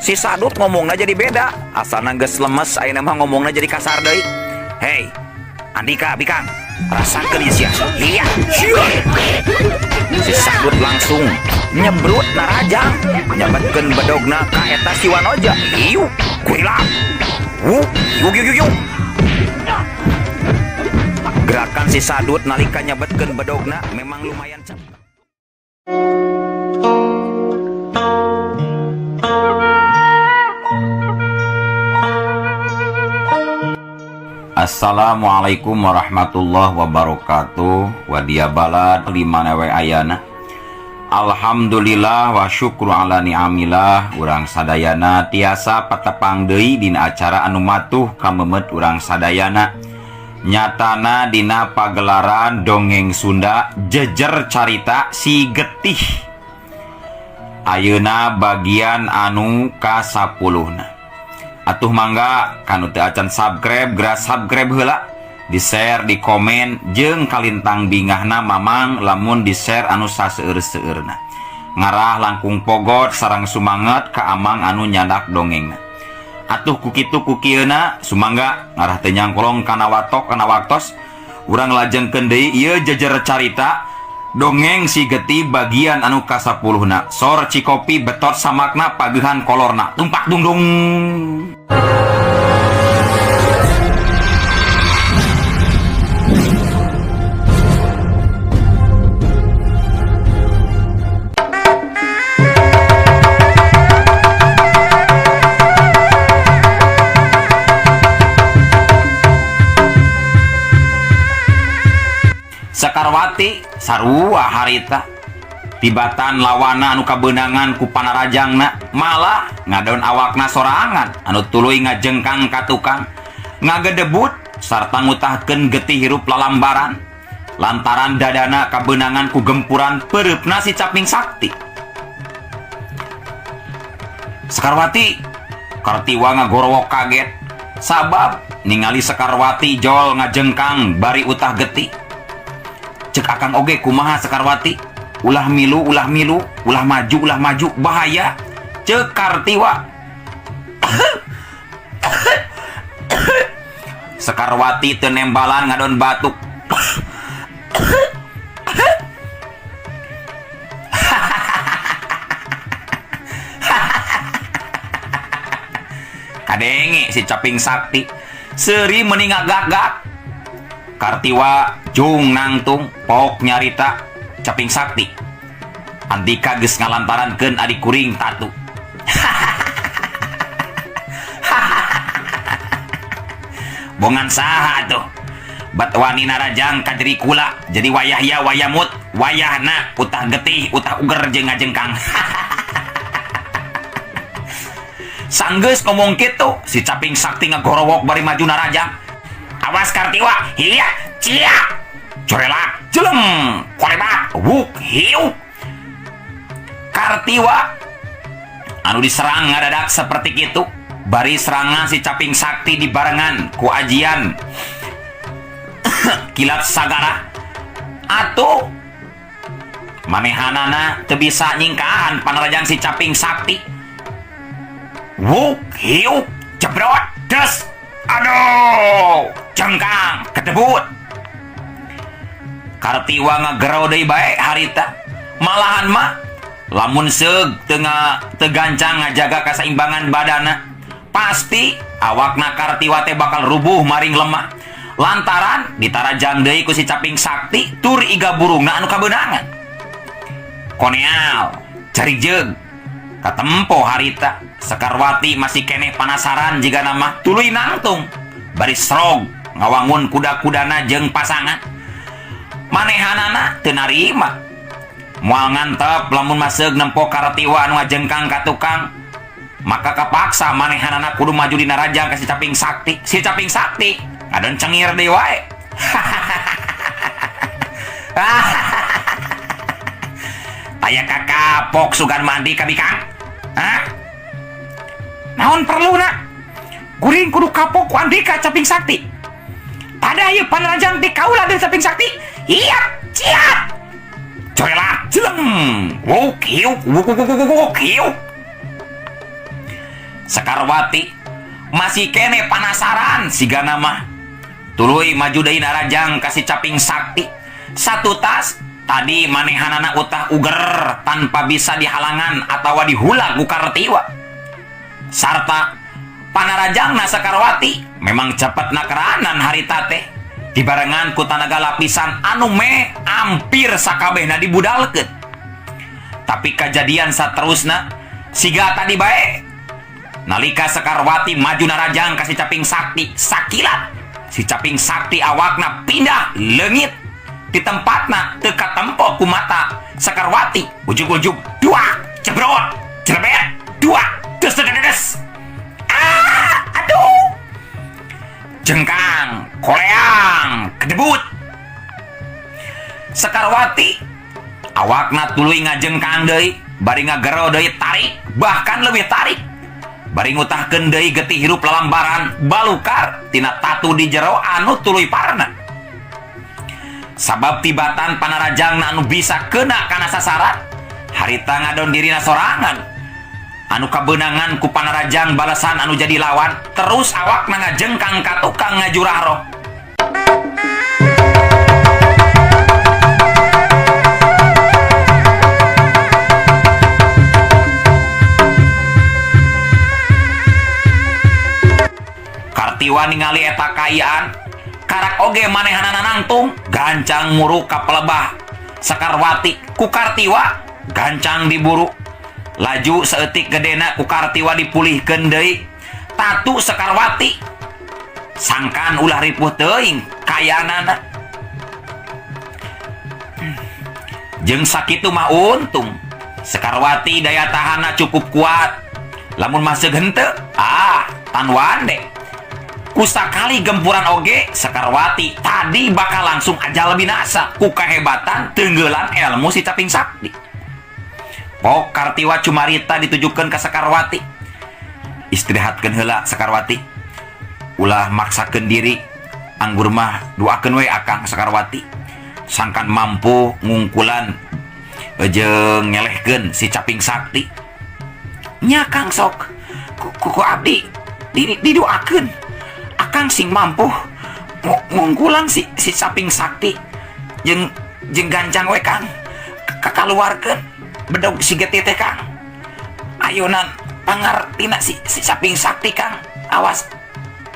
Si Sadut ngomongnya jadi beda. Asalna geus lemes, ayeuna mah ngomongnya jadi kasar deui. Hei, Andika, Bikang, rasakeun ieu sia. Iya, syuh. Si Sadut langsung nyebrut narajang, nyabetkeun bedogna ka eta si Wanoja. Iu, kuilang. Yuk. Gerakan si Sadut nalika nyabetkeun bedogna memang lumayan cepet. Assalamualaikum warahmatullahi wabarakatuh. Wadia balad limana we ayana. Alhamdulillah wa syukru ala ni'amillah. Urang sadayana tiasa patepang deui dina acara anu matuh kamemet urang sadayana. Nyatana dina pagelaran dongeng Sunda jejer carita si Getih. Ayeuna bagian anu ka-10. Atuh mangga kanu teu acan subscribe geura subscribe heula, di share, di komen, jeung kalintang bingahna mamang lamun di share anu saseueur-seueurna. Ngarah langkung pogot sareng sumanget ka amang anu nyandak dongengna. Atuh kukitu kukieuna sumangga ngarah teu nyangkolong kana watok kana waktos urang lajengkeun deui ieu jejer carita dongeng si Getih bagian anu ka-10na. Sor cikopi betot samakna pagehan kolorna. Tumpak dungdung. Sakarwati sarua harita tibatan lawana anu kabeunangan ku panarajangna malah ngadon awakna sorangan anu tuluy ngajengkang ka tukang ngagedebut sarta ngutahkeun Getih hirup lalambaran lantaran dadana kabeunangan ku gempuran pereupna si Caping Sakti. Sakarwati kartiwa ngagorowok kaget sabab ningali Sakarwati jol ngajengkang bari utah Getih. Cek akang oge kumaha Sakarwati, ulah milu ulah maju bahaya. Cek Kartiwa. Sakarwati teu nembalan ngadon batuk. Kadenge si Caping Sakti seuri meuning ngagak-gak. Kartiwa jung nangtung pok nyarita Caping Sakti. Andika geus ngalantarankeun adik kuring tatu. Bongan saha tuh? Bat wani narajang ka diri kula jadi wayah ya wayamut wayahna utah Getih utah uger jeung ngajengkang. Sanggeus ngomong kitu si Caping Sakti ngagorowok bari maju narajang. Awas Kartiwa, iya, cia, corela, jelem, koleba, wuk, hiu. Kartiwa, anu diserang ngadadak seperti itu, bari serangan si Caping Sakti dibarengan ku ajian kilat sagara. Atuh, manehanana teu bisa nyingkaan panarajang si Caping Sakti. Wuk, hiu, jebrot, des. Aduh, cengkang, ketebut. Kartiwa ngagerau deui bae harita. Malahan mah lamun seug tegancang ngajaga kaseimbangan badana, pasti awakna Kartiwa teh bakal rubuh maring lemah. Lantaran ditarajang deui ku si Caping Sakti tur iga burungna anu kabeunangan. Koneal, cari jeug. Katempo harita Sakarwati masih keneh panasaran jika nama tuluy nangtung bari srog ngawangun kuda-kudana jeung pasangan. Manehanana teu narima moal ngantep lamun maseug nempo Kartiwa anu ngajengkang ka tukang, maka kapaksa manehanana kudu maju dina rajang ka si Caping Sakti. Si Caping Sakti ngadon cengir deui wae. Aya kakapok sugan mandi ka Bikang. Hah? Naon perluna? Kuring kudu kapok ku Andika Caping Sakti. Pada ieu panarajang ti kaula deui Caping Sakti. Iya, ciat. Corela, jelem. Wuk hiu, wuk hiu. Sakarwati masih kene penasaran siga nama. Tuluy maju deui Narajang kasih Caping Sakti. Satu tas tadi manehanana utah uger tanpa bisa dihalangan atau dihulag ku Kartiwa. Sarta Panarajangna Sakarwati memang cepet nakeranan harita teh dibarengan ku tanaga lapisan anu me hampir sakabehna dibudalkeun. Tapi kejadian saterusna siga tadi bae. Nalika Sakarwati maju Narajang kasih Caping Sakti sakilat si Caping Sakti awakna pindah leungit di tempatna teu katempo ku mata Sakarwati. Ujug-ujug dua cebrot cerbet dua des. Aduh, jengkang koleang kedebut. Sakarwati awakna tuluy ngajengkang deui bari ngagero deui tarik bahkan lebih tarik bari ngutahkeun deui getih hirup lalambaran balukar tina tatu di jero anu tuluy parna. Sabab tibatan Panarajangna anu bisa kena kana sasaran harita ngadon dirina sorangan anu kabeunangan ku Panarajang balasan anu jadi lawan terus awakna ngajengkang ka tukang ngajurah roh. Kartiwa ningali eta kaayaan karak oge manehanana nangtung gancang muruk ka pelebah Sakarwati ku Kartiwa gancang diburu. Laju seetik gedena ku Kartiwa dipulihkeun deui tatu Sakarwati sangkan ulah ripuh teuing kayaanana. Jeung sakitu mah untung Sakarwati daya tahanna cukup kuat. Lamun masih henteu tan wande kusakali gempuran oge Sakarwati tadi bakal langsung aja lebih binasa ku kahebatan tenggelan ilmu si Caping Sakti. Pok Kartiwa cumarita ditujukan ke Sakarwati. Istirahatkeun heula Sakarwati. Ulah maksakeun diri anggur mah doakeun we akang Sakarwati. Sangkan mampu ngungkulan jeung nyelehkeun si Caping Sakti. Nya Kang sok ku abdi didoakeun. Akang sing mampu ngungkulan si Caping Sakti jeung gancang we Kang kakaluarkeun bedog si getih teh Kang. Ayeuna pangartina si Caping Sakti Kang. Awas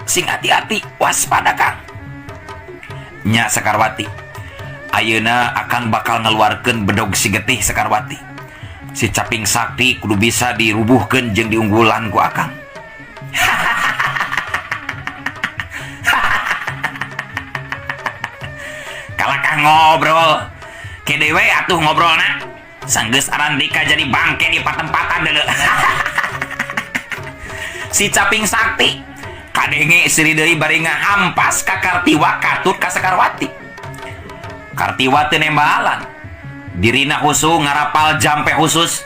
sing hati-hati waspada Kang. Nya Sakarwati. Ayeuna akan bakal ngeluarkeun bedog si getih Sakarwati. Si Caping Sakti kudu bisa dirubuhkeun jeung diunggulan ku akang. Kalakang ngobrol kedewe atuh ngobrolna sanggeus Arandika jadi bangke di patempatan deuleu. Si Caping Sakti kadenge siri deui bari ngahampas ka Kartiwa katut ka Sakarwati. Kartiwa teu nembalan dirina husu ngarapal jampe khusus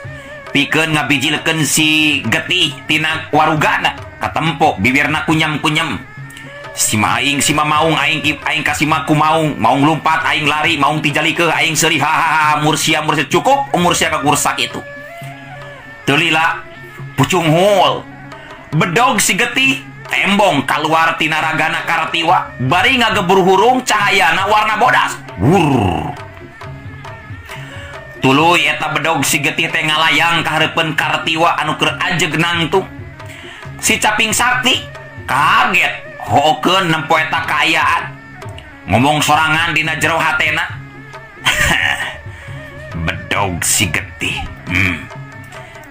pikeun ngabijilkeun si getih tina warugana katempo bibirna kunyem-kunyem. Si maing si mamaung aing ka si maku maung lompat aing lari maung tijalikeun aing seuri hahaha mursia cukup umur sia ka kursak itu. Teu lila pucung hul bedog si getih tembong keluar tina ragana Kartiwa bari ngagebur hurung cahayana warna bodas. Wur. Tuluy eta bedog si getih teh ngalayang ka hareupeun Kartiwa anu keur ajeg nangtung. Si Caping Sakti kaget hokeun nempo eta kaayaan ngomong sorangan dina jero hatena. Bedog si getih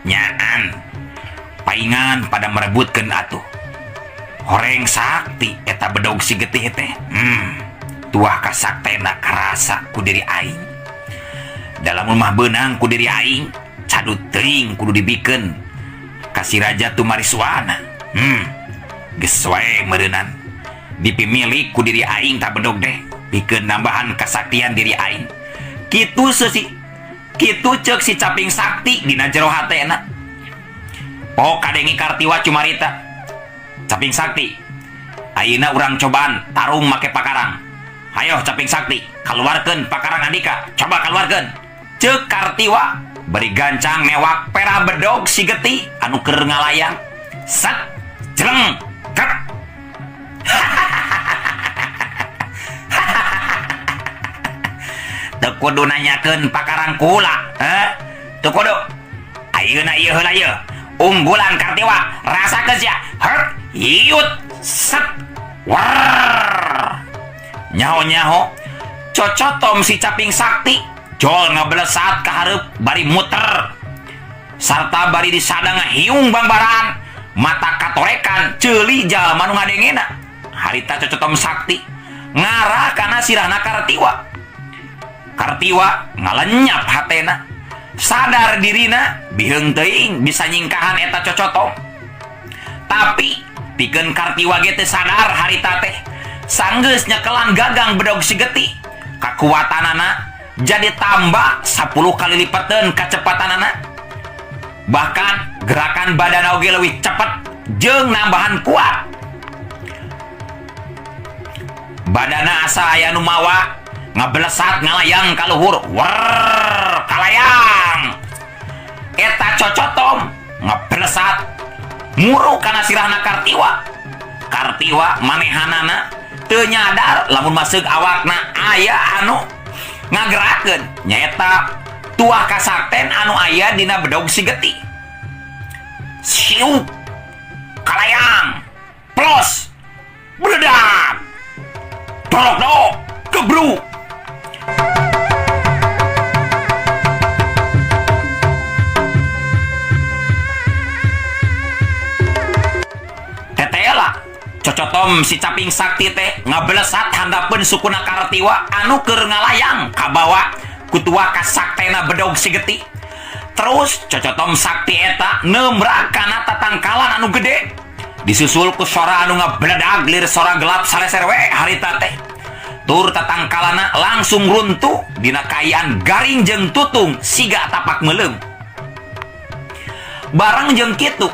nyaan paingan pada merebutkeun atuh horeng sakti eta bedog si getih teh. Tuah kasaktena karasa ku diri aing dalam rumah beunang ku diri aing cadut teuing kudu dibikeun kasih raja Tumariswana. Geus wae meureunnan dipimilik ku diri aing tak bedog deh pikeun nambahan kasaktian diri aing. Kitu ceuk si Caping Sakti dina jero hatena. Pok kadengi Kartiwa cumarita. Caping Sakti, ayeuna urang cobaan tarung make pakarang. Hayo Caping Sakti, kaluarkeun pakarang Andika, coba kaluarkeun. Ceuk Kartiwa bari gancang newak pera bedog si getih anu keur ngalayang set jeleng kep. Teu kudu nanyakeun pakarang kula, teu kudu. Ayeuna ieu heula ieu. Unggulan Kartiwa, rasakeun sia. Hert, yut, set, war. Nyaho-nyaho, cocotom si Caping Sakti, jol ngablesat ka hareup bari muter. Sarta bari disadang hiung bangbaran, mata katorekan ceuli jalma nu ngadengena. Harita cocotom Sakti ngarah kana sirahna Kartiwa. Kartiwa ngalenyap hatena, sadar dirina biheung teuing bisa nyingkahan eta cocotom. Tapi pikeun Kartiwa ge teu sadar harita teh sanggeus nyekelan gagang bedog si Geti. Kakuatanana jadi tambah 10 kali lipateun kecepatanana. Bahkan gerakan badan oge leuwih cepet jeung nambahan kuat. Badana asa aya nu mawa ngablesat ngalayang ka luhur. Wer, kalayang. Eta cocotom ngablesat muru kana sirahna Kartiwa. Kartiwa manehanana teu nyadar lamun masuk awakna aya anu ngagerakeun nyaeta tuah kasakten anu aya dina bedog si Geti. Siu, kalayang, plos, bledak, dolok-dolok, kebruk. Tetela cocotom si Caping Sakti teh ngablesat handapeun sukuna Kartiwa anu keur ngalayang ka bawah ku tuah kasaktena bedog si Geti. Terus cocotom Sakti eta nembrag kana tatangkalan anu gede, disusul ku sora anu ngabledag lir sora gelap saleser we harita teh. Tur tatangkalana langsung runtuh dina kayaan garing jeung tutung siga tapak meuleum. Barang jeung kitu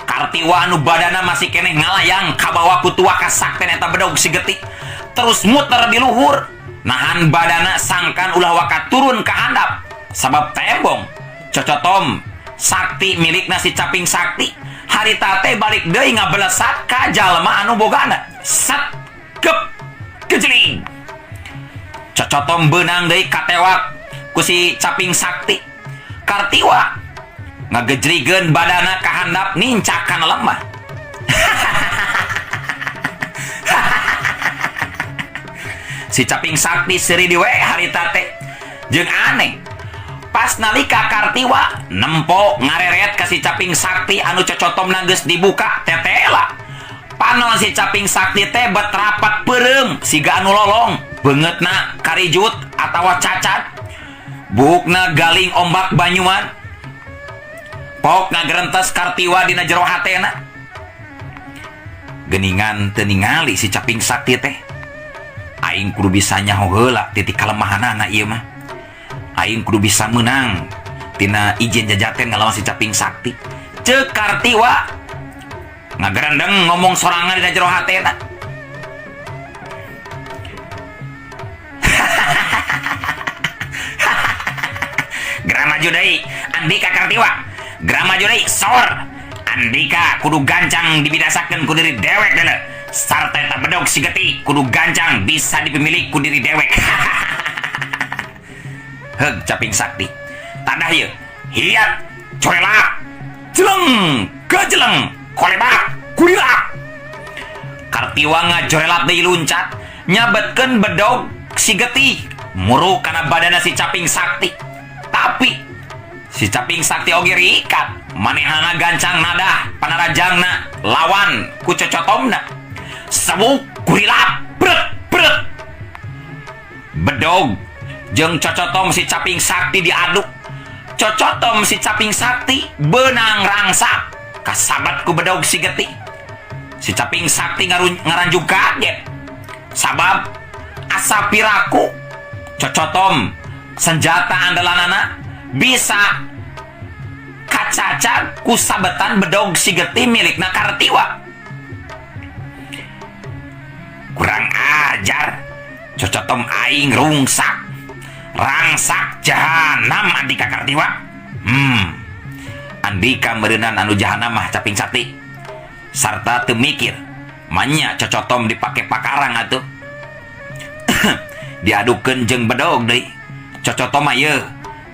Kartiwa anu badana masih keneh ngalayang ka bawah ku tuah kasakten eta bedog si Geti terus muter di luhur, nahan badana sangkan ulah waka turun ka handap sabab tembong. Cocotom Sakti milikna si Caping Sakti harita teh balik deui ngablesat ka jalma anu bogana. Set gep kejling. Cocotom beunang deui katewak ku si Caping Sakti. Kartiwa ngagejrikeun badana ka handap nincak kana lemah. Si Caping Sakti seuri di we harita teh jeung aneh. Pas nalika Kartiwa nempo ngareret ka si Caping Sakti anu cocotomna geus dibuka tetela. Panon si Caping Sakti teh betrapat peureum siga anu lolong, beungeutna karijut atawa cacat. Bukna galing ombak banyuan. Pok ngagerentes Kartiwa dina jero hatena. Geuningan teu ningali si Caping Sakti teh. Aing kudu bisa nyaho heula titik kalemahanana ieu mah. Aing kudu bisa menang tina ijen jajaten ngalawan si Caping Sakti. Ceuk Kartiwa ngagerendeng ngomong sorangan dina jero hatena. Gerak maju deui Andika Kartiwa. Gerak maju deui sor. Andika kudu gancang dibidasakeun ku diri dewek deuleu. Sarta eta bedog si Geti kudu gancang bisa dipemilik ku diri dewek. Heug Caping Sakti. Tandah ieu. Hiat, corelak, jeleng, gajeleng, kolebak, kulilak. Kartiwa ngajorelat deui luncat, nyabetkeun bedog si Geti muru kana badana si Caping Sakti. Tapi si Caping Sakti oge rikat, manehna gancang nadah panarajangna lawan ku cocotomna. Sabuk kulilak, bret, bret. Bedog jeung cocotom si Caping Sakti diaduk. Cocotom si Caping Sakti beunang rangsak kasabat ku bedog si Geti. Si Caping Sakti ngaranjug kaget sabab asa piraku cocotom senjata andalanana bisa kacacat ku sabetan bedog si Geti milikna Kartiwa. Kurang ajar, cocotom aing rungsak. Rangsak jahanam Andika Kartiwa. Andika meureunnan anu jahanam mah Caping Sakti. sarta teu mikir manya cocotom dipake pakarang atuh. Diadukeun jeung bedog deui. Cocotom mah yeuh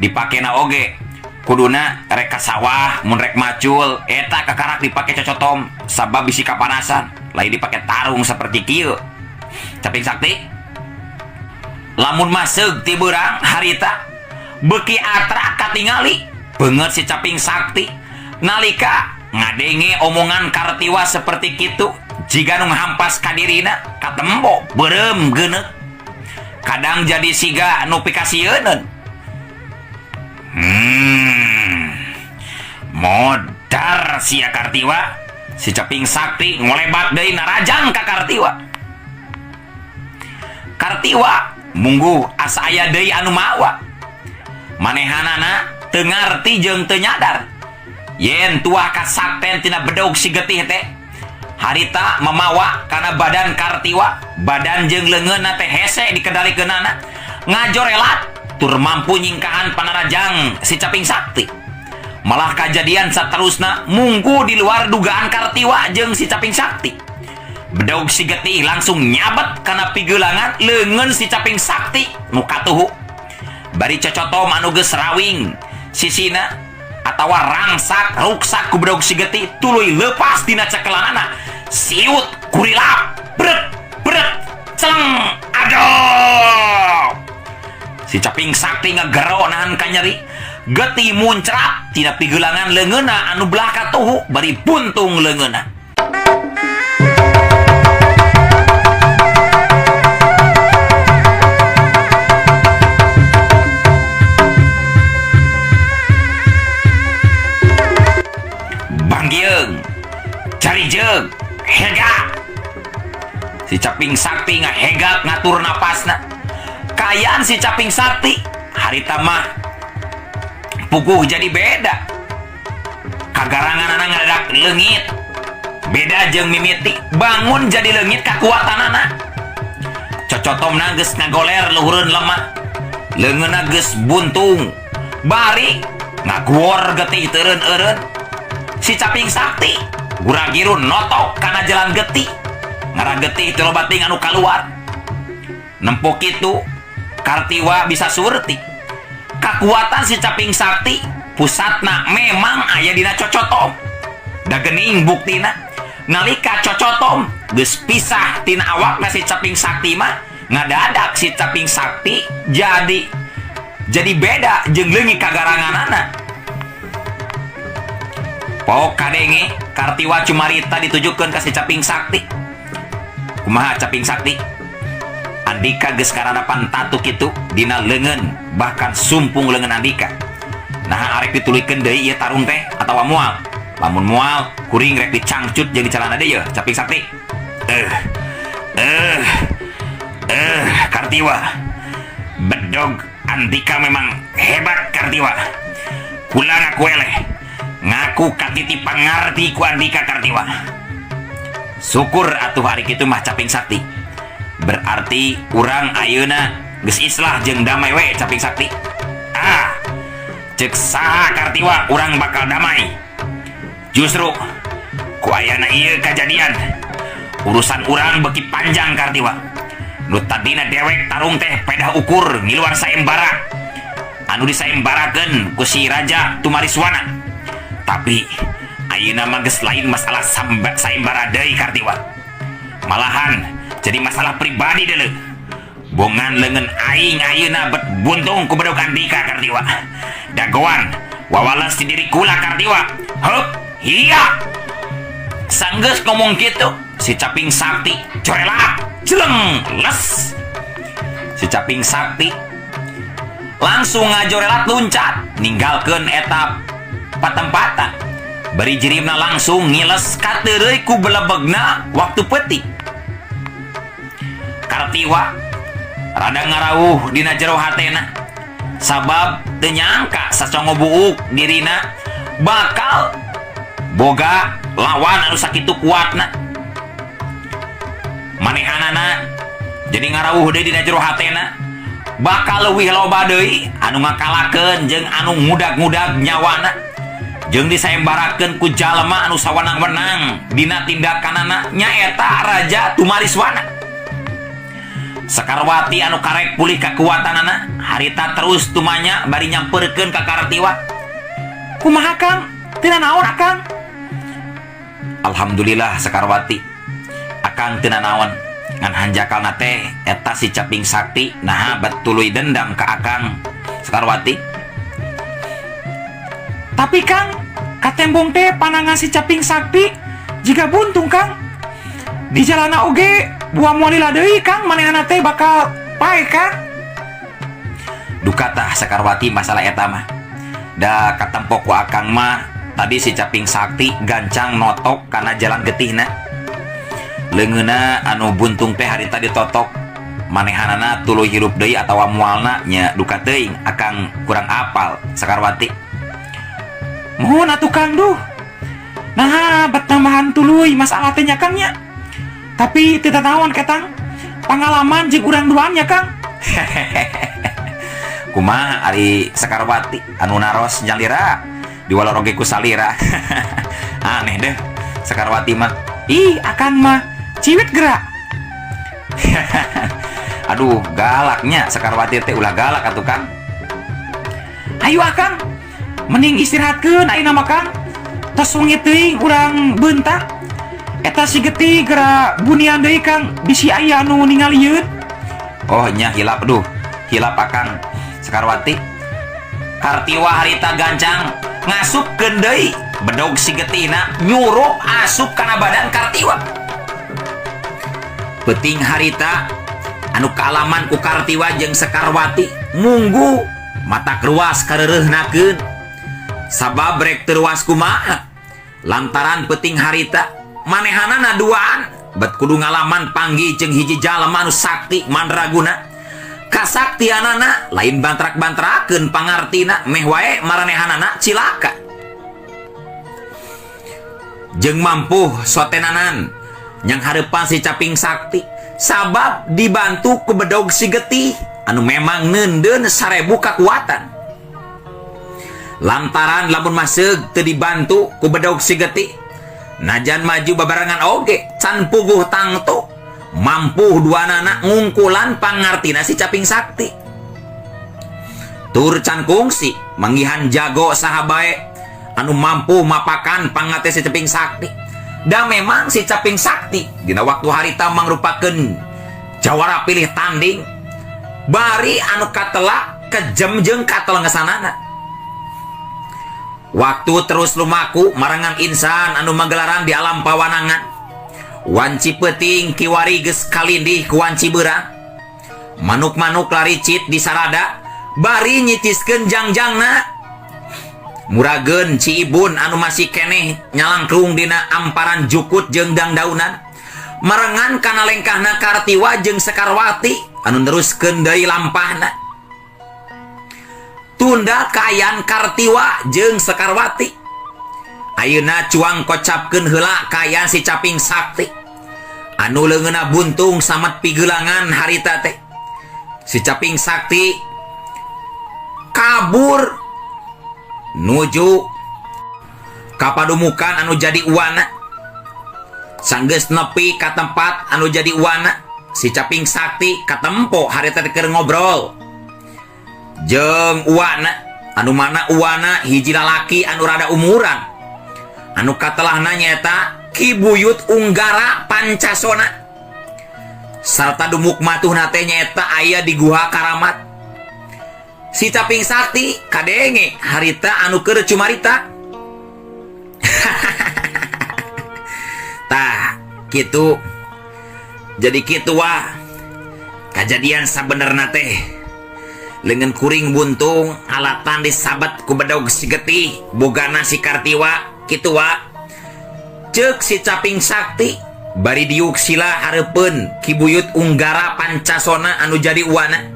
dipakena oge kuduna rek ka sawah mun rek macul eta kakarak dipake cocotom sabab bisi kapanasan, lain dipake tarung seperti kieu. Caping sakti lamun maseg ti beurang harita beuki atra katingali beungeut si caping sakti nalika ngadenge omongan Kartiwa seperti kitu jiga nu hampas ka dirina katembo beureum geuneuk kadang jadi siga nu pikasieun. Modar sia Kartiwa. Si caping sakti ngolebat deui narajang ka Kartiwa. Kartiwa mungguh asa aya deui anu mawa. Manehanana teu ngarti jeung teu nyadar yen tuah kasakten tina bedog si getih teh harita mamawa kana badan Kartiwa, badan jeung leungeunna teh hese dikendalikeunana ngajorelat tur mampu nyingkahan panarajang si caping sakti. Malah kejadian saterusna munggu di luar dugaan Kartiwa jeung si caping sakti. Bedog si getih langsung nyabet kana pigeulangan leungeun si caping sakti nu katuhu. Bari cocotom anu geus rawing sisina atawa rangsak ruksak ku bedog si getih tuluy leupas dina cekelanana. Siut kurilap bret bret celeng aduh. Si caping sakti ngegero nahan ka nyeri. Getih muncrat tina pigeulangan leungeunna anu belah katuhu bari buntung leungeunna. Banggeung carijeug hega. Si caping sakti ngahegak ngatur napasna. Kayaan si caping sakti harita mah puguh jadi beda. Kagarangan anak ngadadak leungit beda jeung mimiti bangun jadi leungit kakuatanana. Cocotomna geus ngagoler luhureun lemah leungeunna geus buntung bari ngaguor getih teureun-eureun. Si caping sakti guragiru notok kana jalan getih ngara getih teu loba ting anu kaluar. Nempo kitu Kartiwa bisa surti kakuatan si caping sakti pusatna memang aya dina cocotom. Da geuning buktina nalika cocotom geus pisah tina awakna si caping sakti mah ngadadak si caping sakti jadi beda jeung leungit kagaranganana. Pok kadenge Kartiwa cumarita ditujukeun ka si caping sakti. Kumaha caping sakti? Andika geus karanapan tatu kitu dina leungeun bahkan sumpung leungeun Andika. Nah arek ditulikeun deui ieu tarung teh atawa moal. Lamun moal kuring rek dicangcut jeung dicelana deui caping sakti. Kartiwa. Bedog Andika memang hebat Kartiwa. Kula ngaku eleh. Ngaku katitipan ngarti ku Andika Kartiwa. Syukur atuh hari kitu mah caping sakti. Berarti urang ayeuna geus islah jeung damai we caping sakti. Ceuk saha Kartiwa urang bakal damai. Justru ku ayana ieu kajadian urusan urang beuki panjang Kartiwa. Nu tadina dewek tarung teh pedah ukur ngiluar saembara anu disaembarakeun ku si Raja Tumariswana. Tapi ayeuna mah geus lain masalah saembara deui Kartiwa. Malahan jadi masalah pribadi deuleu. Bongan leungeun aing ayeuna bet buntung ku bedog Andika Kartiwa. Dagoan wawales ti diri kula Kartiwa. Heup, iya. Sanggeus ngomong kitu, si caping sakti corelak, jeleng, les. Si caping sakti langsung ngajorelat luncat, ninggalkeun eta patempatan. Bari jirimna langsung ngiles ka teureui ku belebegna waktu peuting. Kartiwa rada ngarawuh dina jero hatena sabab teu nyangka sacongo buuk dirina bakal boga lawan anu sakitu kuatna. Manehanana jadi ngarawuh deui dina jero hatena bakal leuwih loba deui anu ngakalakeun jeung anu ngudag-ngudag nyawana jeung disayembarakeun ku jalma anu sawenang-wenang dina tindakanana nyaeta Raja Tumariswana. Sakarwati anu karek pulih kakuatanana harita terus tumanya bari nyamperkeun ka Kartiwa. Kumaha Kang? Tina naon Akang? Alhamdulillah Sakarwati, Akang tina naon. Ngan hanjakalna teh eta si Caping Sakti naha betuluy dendam ka Akang Sakarwati. Tapi Kang, katembong teh panangan si Caping Sakti jika buntung Kang. Di jalana oge buah moalila deui Kang, manehna teh bakal pae Kang. Duka tah Sakarwati masalah eta mah. Da katempo ku Akang mah tadi si Caping Sakti gancang notok kana jalan getihna. Leungeuna anu buntung teh harita ditotok, manehanana tuluy hirup deui atawa moalna nya duka teuing Akang kurang apal Sakarwati. Mohon atuh Kang duh. Nah, bet tambahan tuluy masalah teh nya Kang nya. Tapi teu naon ketang pangalaman jeung urang duaan nya Kang. Kumaha ari Sakarwati anu naros nyalira diwaloroge ku salira. Aneh deh Sakarwati mah. Ih, Akang mah ciwit gerak. Aduh, galaknya Sakarwati teh ulah galak atuh Kang. Ayo Akang, mending istirahatkeun ayeuna mah Kang. Tos wengi teuing urang beuntak. Eta si Getih geura bunian deui Kang, bisi aya anu ningalieun. Oh nya hilap, duh. Hilap Akang Sakarwati. Kartiwa harita gancang ngasupkeun deui bedog si Getihna nyuruh asup kana badan Kartiwa. Peuting harita anu kaalaman ku Kartiwa jeung Sakarwati munggu mata keruas kareureuhnakeun. Sabab rek teu ruas kumaha lantaran peuting harita manehanana duaan bet kudu ngalaman panggih jeung hiji jalma anu sakti mandraguna. Kasaktianana lain bantrak-bantrakeun pangartina meh wae maranehanana cilaka. Jeung mampu sotenanan nyang hareupan si Caping Sakti sabab dibantu ku bedog si Getih anu memang neundeun 1000 kakuatan. Lantaran lamun maseug teu dibantu ku bedog si Getih, najan maju babarengan oge can puguh tangtu mampu duanana ngungkulan pangartina si Caping Sakti. Tur can kungsi manggihan jago saha bae anu mampu mapakan pangate si Caping Sakti. Da memang si Caping Sakti dina waktu harita mangrupakeun jawara pilih tanding bari anu katelak kejem jeung katelengesanana. Waktu terus lumaku marangan insan anu magelaran di alam pawanangan. Wanci peuting kiwari geus kalindih ku wanci beurang. Manuk-manuk laricit di sarada bari nyitiskeun jangjangna. Murageun ci ibun anu masih keneh nyalangkrung dina amparan jukut jeung dangdaunan. Marangan kana lengkahna Kartiwa jeung Sakarwati anu neruskeun deui lampahna. Tunda kayan Kartiwa jeung Sakarwati. Ayeuna cuang kocapkeun heula kayan si Caping Sakti anu leungeuna buntung samet pigeulangan harita teh. Si Caping Sakti kabur nuju ka padumukan anu jadi uwana. Sanggeus nepi ka tempat anu jadi uwana, si Caping Sakti katempo harita teh keur ngobrol jeung uwana anu mana uwana hiji lalaki anu rada umuran anu katelahna nyaeta Ki Buyut Unggara Pancasona sarta dumuk matuhna teh nyaeta aya di Guha Karamat. Si Caping Sakti kadenge harita anu keur cumarita. Tah kitu jadi kitu wah kajadian sabenerna teh. Lengan kuring buntung alatan disabet ku bedog si Getih bogana si Kartiwa kitu wa. Ceuk si Caping Sakti bari diuk sila hareupeun Ki Buyut Unggara Pancasona anu jadi uwana.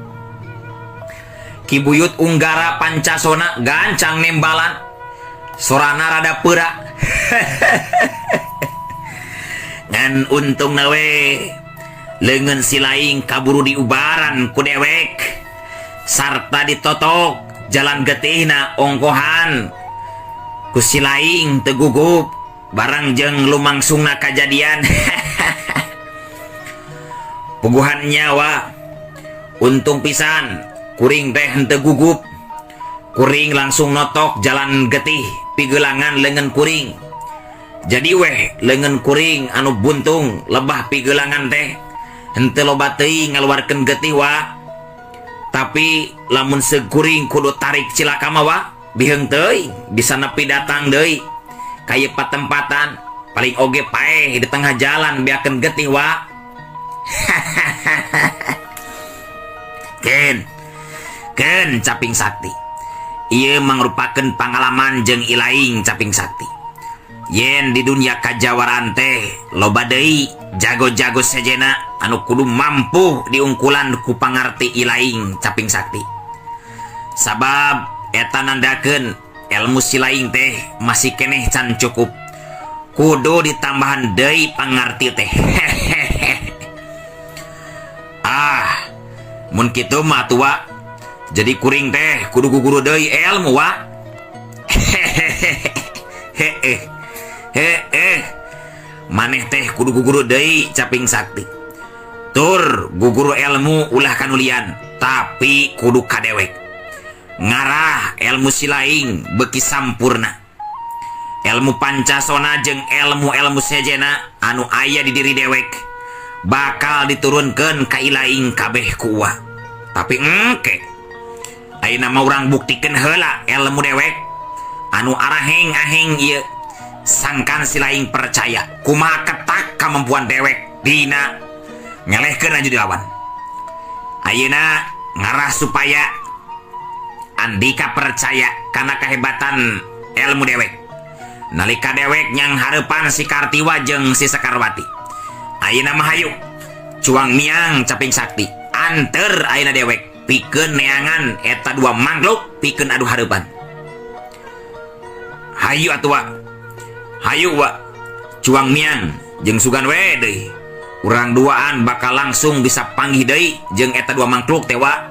Ki Buyut Unggara Pancasona gancang nembalan sorana rada peura. Ngan untung nawe leungeun si laing kaburu diubaran ku dewek sarta ditotok jalan getihna ongkohan kusilaing tegugup barang jeng lumangsungna kejadian. Puguhan nyawa untung pisan kuring teh henteu gugup. Kuring langsung notok jalan getih pigelangan lengan kuring. Jadi weh lengan kuring anu buntung lebah pigelangan teh henteu loba teuing ngaluarkeun getih wa. Tapi lamun seguring kudu tarik cilaka mah wa biheung teuing bisa nepi datang deui ka ieu patempatan paling oge paeh di tengah jalan biakeun getih wa. Ken Caping Sakti, ieu mangrupakeun pangalaman jeung ilaing Caping Sakti. Yen di dunia kajawaran teh loba deui jago-jago sejena anu kudu mampu diungkulan ku pangarti ilaing Caping Sakti. Sabab eta nandakeun ilmu silaing teh masih keneh can cukup. Kudu ditambahan deui pangarti teh. Mun kitu mah tua jadi kuring teh kudu guguru deui ilmu wa. Maneh teh kudu guguru deui Caping Sakti. Tur guguru ilmu ulah kanulian tapi kudu kadewek. Ngarah ilmu silaing beuki sampurna. Ilmu pancasona jeung ilmu-ilmu sejena anu aya di diri dewek bakal diturunkeun ka ilaing kabeh ku uwa. Tapi engke ayeuna mah urang buktikeun heula ilmu dewek anu araheng-aheng ieu. Sangkan silaing percaya kumaha ketak kemampuan dewek dina ngelehkeun aju dilawan. Ayeuna ngarah supaya Andika percaya kana kehebatan ilmu dewek. Nalika dewek nyang hareupan si Kartiwa jeung si Sekarwati. Ayeuna mah hayu cuang miang Caping Sakti anter ayeuna dewek pikeun neangan eta dua mangluk pikeun adu hareupan. Hayu atuh wa. Hayu wa cuang miang jeung sugan we deui. Urang duaan bakal langsung bisa panggih deui jeung eta dua mangluk teh wa.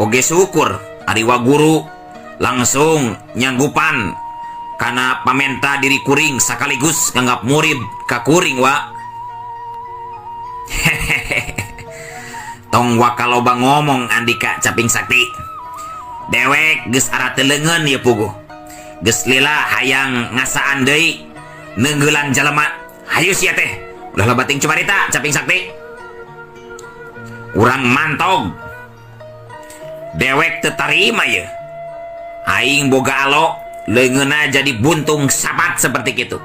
Oge syukur ari wa guru langsung nyanggupan kana pamenta diri kuring sakaligus nganggap murid ka kuring wa. Tong wakaloba ngomong Andika Caping Sakti. Dewek geus ara teu leungeun ieu puguh. Geus lila hayang ngasaan deui neunggelan jalema. Hayu sia teh. Ulah loba ting cumarita Caping Sakti. Urang mantog. Dewek teu tarima ieu. Aing boga alo leungeunna jadi buntung sabat seperti kitu.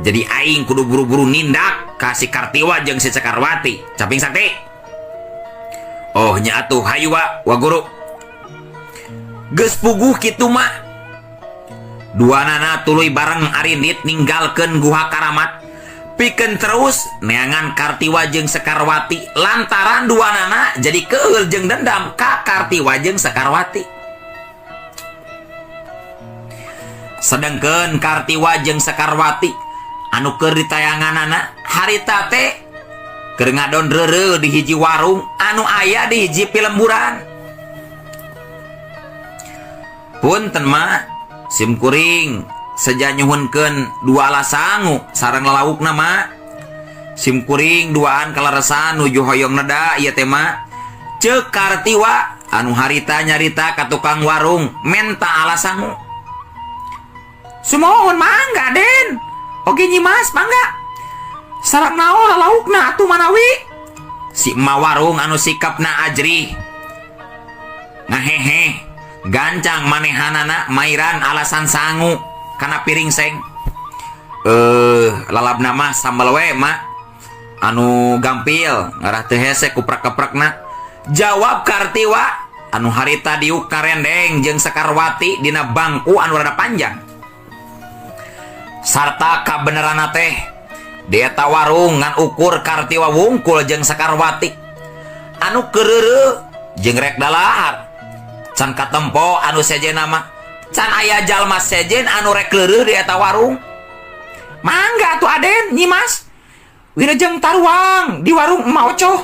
Jadi aing kudu buru-buru nindak ka si Kartiwa jeung si Sekarwati Caping Sakti. Oh nya atuh hayu wa guru. Geus puguh kitu mah duanana tuluy bareng arindit ninggalkeun guha Karamat pikeun terus neangan Kartiwa jeung Sekarwati lantaran duanana jadi keul jeung dendam ka Kartiwa jeung Sekarwati. Sedengkeun Kartiwa jeung Sekarwati anu keur ditayanganana harita teh keur ngadon reureuh di hiji warung anu aya di hiji pilemburan. Punten mah sim kuring seja nyuhunkeun dua alas sangu sareng lalaukna mah. Sim kuring duaan kalaresan nuju hoyong neda ieu teh mah ceuk Kartiwa anu harita nyarita ka tukang warung menta alas sangu. Sumohon mangga Den. Oke Nyimas mangga. Sareng naon lalaukna atuh manawi? Si emak warung anu sikapna ajrih. Ngahehe, gancang manehanana mairan alasan sangu kana piring seng. Lalabna mah sambal we mak. Anu gampil ngarah teu hese kuprak-keprakna. Jawab Kartiwa anu harita diuk karendeng jeung Sekarwati dina bangku anu rada panjang. Sarta kabeneranna teh di eta warung ngan ukur Kartiwa wungkul jeung Sekarwati anu keureureuk jeung rek dalahar. Can katempo anu sejen mah can aya jalma sejen anu rek leureuh di eta warung. Mangga atuh Aden Nyimas. Wilujeng taruang di warung Emak Ocoh.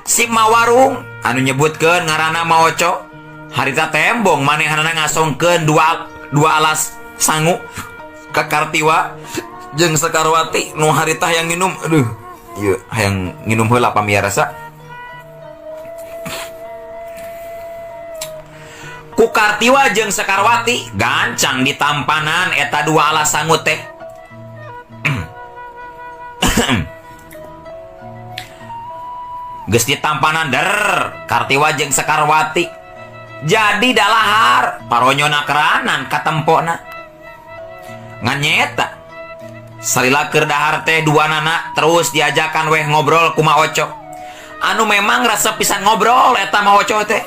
Si emak warung anu nyebutkeun ngaranna Emak Ocoh harita tembong manehna ngasongkeun dua alas sangu ka Kartiwa jeung Sekarwati nu harita hayang nginum. Aduh, ieu hayang nginum heula pamirsa. Ku Kartiwa jeung Sekarwati gancang di tampanan eta dua alas sangu teh. Geus di tampanan der Kartiwa jeung Sekarwati jadi dalahar paronyona keranan katempona nganyeta salila keur dahar teh dua nana terus diajakan weh ngobrol ku Ma Oco anu memang resep pisan ngobrol eta Ma Oco teh.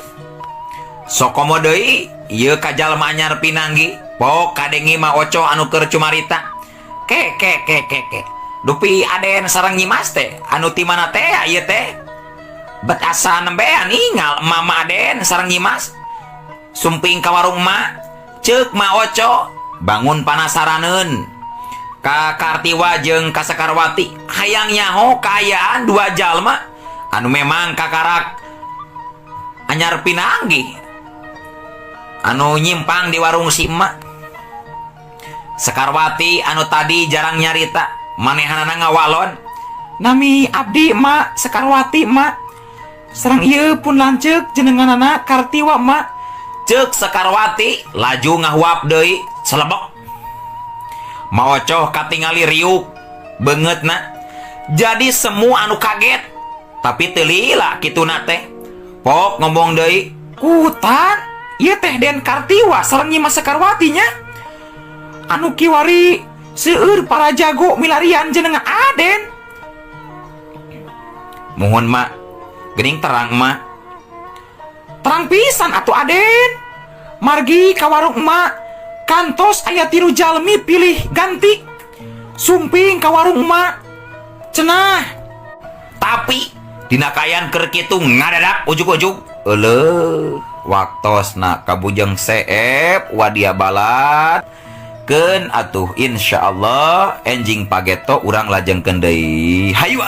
Sok komo deui ieu ka jalma anyar pinanggi pok kadengi Ma Oco anu keur cumarita. Ke dupi aden sareng Nyimas teh anu ti mana teh ieu teh bet asa nembean ningal mama aden sareng Nyimas sumping ka warung Ma ceuk Ma Oco bangun panasaraneun ka Kartiwa jeung ka Sekarwati hayang nyaho kaayaan dua jalma anu memang kakarak anyar pinanggi anu nyimpang di warung si emak. Sekarwati anu tadi jarang nyarita manehanana ngawalon nami abdi emak Sekarwati emak sareng ieu pun lanceuk jenenganana Kartiwa emak ceuk Sekarwati laju ngahuap deui selebok. Ma Oco katingali riuk beungeutna jadi semu anu kaget tapi teu lila kituna teh pok ngomong deui kutan ieu teh Den Kartiwa sareng Nyimas Sekarwati nya anu kiwari seueur para jago milarian jenengan Aden. Mohon mak geuning terang mak terang pisan atuh Aden margi ka warung emak kantos aya 3 jalmi pilih ganti sumping ka warung emak cenah tapi dina kayan keur kitu ngadadak ujug-ujug euleuh waktosna kabujeng seep wadia balat keun atuh insyaallah enjing pageto urang lajengkeun deui hayu.